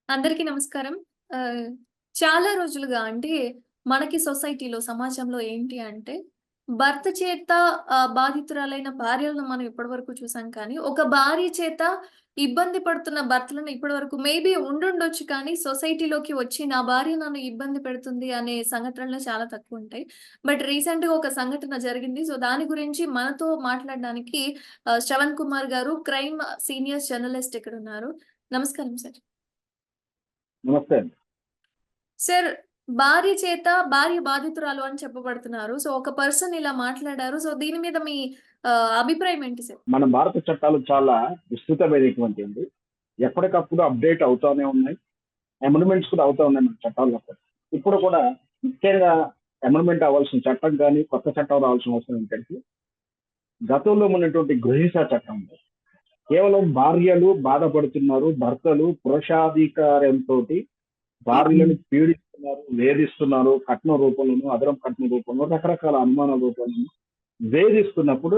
అందరికీ నమస్కారం. ఆహ్, చాలా రోజులుగా అంటే మనకి సొసైటీలో, సమాజంలో ఏంటి అంటే భర్త చేత బాధితురాలైన భార్యలను మనం ఇప్పటివరకు చూసాం కానీ, ఒక భార్య చేత ఇబ్బంది పడుతున్న భర్తలను ఇప్పటివరకు మేబీ ఉండుండొచ్చు కానీ, సొసైటీలోకి వచ్చి నా భార్య నన్ను ఇబ్బంది పెడుతుంది అనే సంఘటనలు చాలా తక్కువుంటాయి. బట్ రీసెంట్‌గా ఒక సంఘటన జరిగింది. సో, దాని గురించి మనతో మాట్లాడడానికి శ్రవణ్ కుమార్ గారు క్రైమ్ సీనియర్ జర్నలిస్ట్ ఇక్కడున్నారు. నమస్కారం సార్. నమస్తే అండి. సార్, భార్య చేత భార్య బాధితురాలు అని చెప్పబడుతున్నారు. సో, ఒక పర్సన్ ఇలా మాట్లాడారు. సో, దీని మీద మీ అభిప్రాయం ఏంటి సార్? మన భారత చట్టాలు చాలా విస్తృతమైనటువంటివి. ఎప్పటికప్పుడు అప్‌డేట్ అవుతానే ఉన్నాయి. అమెండ్‌మెంట్స్ కూడా అవుతా ఉన్నాయి మన చట్టాల్లో కూడా. ఇప్పుడు కూడా ముఖ్యంగా అమెండ్‌మెంట్ అవ్వాల్సిన చట్టం గాని, కొత్త చట్టం రావాల్సిన అవసరం ఏంటంటే, గతంలో ఉన్నటువంటి గృహహింస చట్టం ఉంది. కేవలం భార్యలు బాధపడుతున్నారు. భర్తలు పురుషాధికారంతోటి భార్యలను పీడిస్తున్నారు, వేధిస్తున్నారు. కట్నం రూపంలోను, అదనపు కట్నం రూపంలో, రకరకాల అనుమానాల రూపంలోను వేధిస్తున్నప్పుడు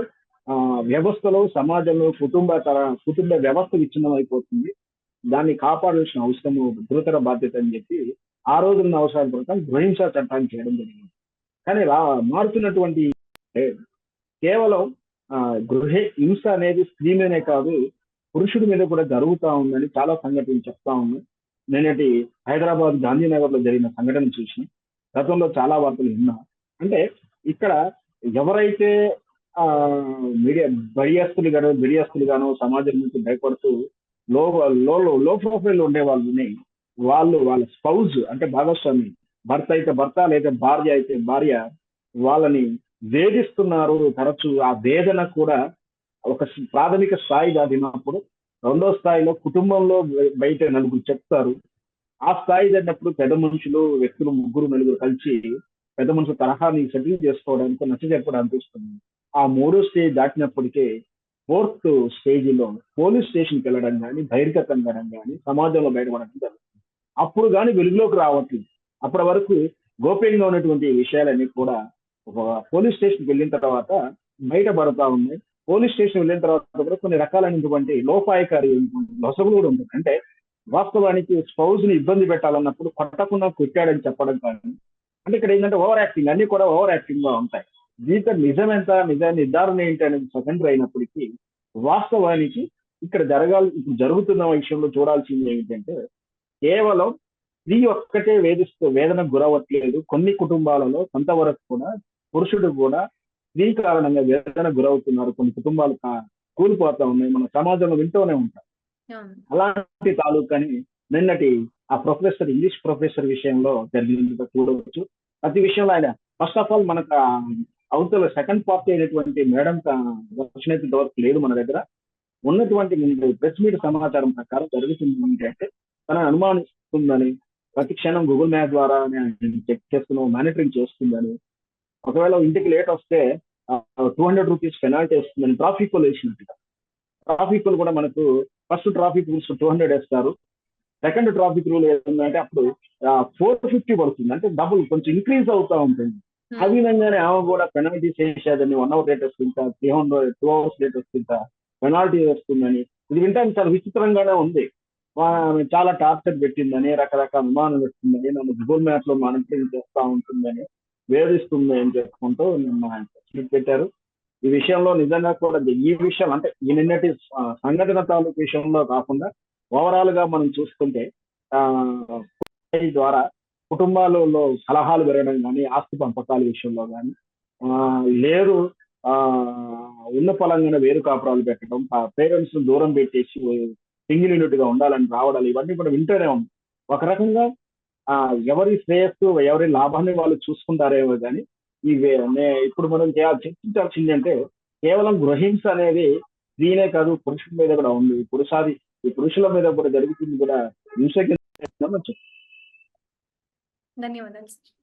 వ్యవస్థలో, సమాజంలో కుటుంబ వ్యవస్థ విచ్ఛిన్నమైపోతుంది. దాన్ని కాపాడాల్సిన అవసరము గురుతర బాధ్యత అని చెప్పి, ఆ రోజున్న అవసరాల ప్రకారం గృహహింస చట్టాన్ని చేయడం జరిగింది. కానీ మారుతున్నటువంటి కేవలం గృహ హింస అనేది స్త్రీ మీదనే కాదు, పురుషుడి మీద కూడా జరుగుతా ఉందని చాలా సంఘటనలు చెప్తా ఉన్నాయి. నేనేటి హైదరాబాద్ గాంధీనగర్‌లో జరిగిన సంఘటన చూసి, గతంలో చాలా వార్తలు విన్నా. అంటే ఇక్కడ ఎవరైతే మీడియా బిడియస్తులుగానో సమాజం నుంచి భయపడుతూ లో లో ప్రొఫైల్ ఉండే వాళ్ళని వాళ్ళ స్పౌజ్ అంటే భాగస్వామి, భర్త అయితే భర్త లేదా భార్య అయితే భార్య వాళ్ళని వేధిస్తున్నారు. తరచు ఆ వేదన కూడా ఒక ప్రాథమిక స్థాయి దాటినప్పుడు, రెండో స్థాయిలో కుటుంబంలో బయట నలుగురు చెప్తారు. ఆ స్థాయి జరిగినప్పుడు పెద్ద మనుషులు, వ్యక్తులు ముగ్గురు, నలుగురు కలిసి పెద్ద మనుషుల తరహాని సెటిల్ చేసుకోవడానికి, నచ్చజెప్పడానికి వస్తుంది. ఆ మూడో స్టేజ్ దాటినప్పటికే ఫోర్త్ స్టేజ్‌లో పోలీస్ స్టేషన్‌కి వెళ్ళడం గాని, బహిర్గతం అవ్వడం గాని, సమాజంలో బయటపడడం జరుగుతుంది. అప్పుడు గాని వెలుగులోకి రావట్లేదు. అప్పటి వరకు గోప్యంగా ఉన్నటువంటి విషయాలన్నీ కూడా ఒక పోలీస్ స్టేషన్‌కి వెళ్ళిన తర్వాత బయటపడతా ఉన్నాయి. పోలీస్ స్టేషన్ వెళ్ళిన తర్వాత కూడా కొన్ని రకాలైనటువంటి లోపాయకారి లొసుగులు కూడా ఉంటుంది. అంటే వాస్తవానికి స్పౌజ్‌ని ఇబ్బంది పెట్టాలన్నప్పుడు కొట్టకుండా కొట్టాడని చెప్పడం కానీ, అంటే ఇక్కడ ఏంటంటే ఓవర్ యాక్టింగ్ అన్నీ కూడా ఓవర్ యాక్టింగ్‌గా ఉంటాయి. దీంట్లో నిజమెంత, నిజ నిర్ధారణ ఏంటి అనేది సెకండరీ అయినప్పటికీ, వాస్తవానికి ఇప్పుడు జరుగుతున్న విషయంలో చూడాల్సింది ఏమిటంటే, కేవలం స్త్రీ ఒక్కటే వేదనకు గురవ్వట్లేదు. కొన్ని కుటుంబాలలో కొంతవరకు కూడా పురుషుడు కూడా స్త్రీ కారణంగా వేదనకు గురవుతున్నారు. కొన్ని కుటుంబాలు కూలిపోతా ఉన్నాయి. మన సమాజంలో వింటూనే ఉంటాం. అవును. అలాంటి తాలూకని నిన్నటి ఇంగ్లీష్ ప్రొఫెసర్ విషయంలో జరిగినట్టుగా చూడవచ్చు. ప్రతి విషయంలో ఆయన ఫస్ట్ ఆఫ్ ఆల్ మనకు అవతల సెకండ్ పార్టీ అయినటువంటి మేడం వచ్చినట్టు ఇంతవరకు లేదు మన దగ్గర. ఉన్నటువంటి ప్రెస్ మీట్ సమాచారం ప్రకారం జరుగుతుంది ఏంటంటే, తనని అనుమానిస్తుందని, ప్రతి క్షణం గూగుల్ మ్యాప్ ద్వారా చెక్ చేస్తున్నాం, మానిటరింగ్ చేస్తుందని, ఒకవేళ ఇంటికి లేట్ వస్తే ₹200 పెనాల్టీ వస్తుందని ట్రాఫిక్ పోలీస్ వేసినట్టుగా. ట్రాఫిక్ కూడా మనకు ఫస్ట్ ట్రాఫిక్ రూల్స్ 200 వేస్తారు. సెకండ్ ట్రాఫిక్ రూల్ ఏంటంటే అప్పుడు 450 పడుతుంది. అంటే డబుల్ కొంచెం ఇంక్రీజ్ అవుతా ఉంటుంది. ఆ విధంగానే ఆమె కూడా పెనాల్టీస్ వేసేదని 1 అవర్ లేట్ వస్తే ఇంత 2 అవర్స్ లేట్ వస్తే ఇంత పెనాల్టీ వస్తుందని. ఇది వినడానికి చాలా విచిత్రంగానే ఉంది. ఆమె చాలా టార్చర్ పెట్టిందని, రకరకాల అనుమానాలు వస్తుందని, నన్ను గూగుల్ మ్యాప్‌లో మానిటరింగ్ చేస్తా ఉంటుందని, వేధిస్తుంది అని చెప్పుకుంటూ నిన్న ట్వీట్ పెట్టారు. ఈ విషయంలో నిజంగా కూడా ఈ విషయం అంటే ఈ నిన్నటి సంఘటన తాలూకు విషయంలో కాకుండా ఓవరాల్‌గా మనం చూసుకుంటే ఈ ద్వారా కుటుంబాలలో కలహాలు పెరగడం గాని, ఆస్తి పంపకాల విషయంలో గాని, లేదు ఉన్న పలంగానే వేరు కాపురాలు పెట్టడం, పేరెంట్స్‌ని దూరం పెట్టేసి సింగిల్ యూనిట్‌గా ఉండాలని రావడాలు ఇవన్నీ కూడా వింటూనే ఉన్నాం. ఒక రకంగా ఎవరి శ్రేయస్సు, ఎవరి లాభాన్ని వాళ్ళు చూసుకుంటారేమో గాని, ఇప్పుడు మనం చర్చించాల్సిందంటే కేవలం గృహింస అనేది స్త్రీనే కాదు పురుషుల మీద కూడా ఉంది. ఈ పురుషుల మీద కూడా జరుగుతుంది కూడా హింస కింద మనం ధన్యవాదాలు సార్.